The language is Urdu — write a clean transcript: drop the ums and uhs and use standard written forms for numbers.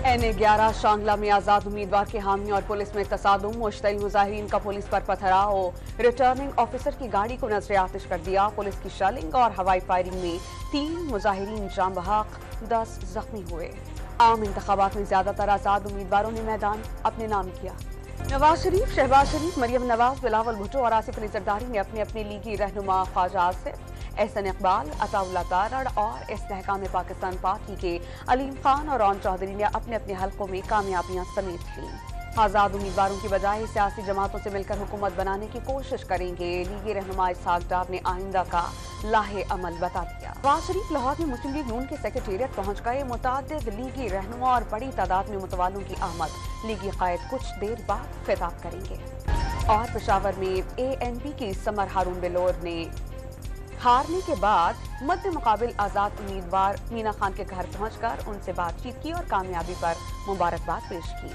NA11 شانگلہ میں آزاد امیدوار کے حامیوں اور پولیس میں تصادم، مشتعل مظاہرین کا پولیس پر پتھراؤ، ریٹرننگ آفیسر کی گاڑی کو نظر آتش کر دیا، پولیس کی شیلنگ اور ہوائی فائرنگ میں 3 مظاہرین جاں بحق، 10 زخمی ہوئے۔ عام انتخابات میں زیادہ تر آزاد امیدواروں نے میدان اپنے نام کیا۔ نواز شریف، شہباز شریف، مریم نواز، بلاول بھٹو اور آصف علی زرداری نے اپنے اپنے لیگی رہنما خواجہ آصف، احسن اقبال، عطا اللہ تارڑ اور استحکام پاکستان پارٹی کے علیم خان اور رون چودھری نے اپنے اپنے حلقوں میں کامیابیاں سمیٹ لیں۔ آزاد امیدواروں کی بجائے سیاسی جماعتوں سے مل کر حکومت بنانے کی کوشش کریں گے، لیگی رہنما اسحاق ڈار نے آئندہ کا لاہے عمل بتا دیا۔ نواز شریف لاہور میں مسلم لیگ نون کے سیکریٹریٹ پہنچ گئے، متعدد لیگی رہنما اور بڑی تعداد میں متوالوں کی آمد، لیگی قائد کچھ دیر بعد خطاب کریں گے۔ اور پشاور میں ANP کی سمر ہارون بلور نے ہارنے کے بعد مد مقابل آزاد امیدوار مینا خان کے گھر پہنچ کر ان سے بات چیت کی اور کامیابی پر مبارکباد پیش کی۔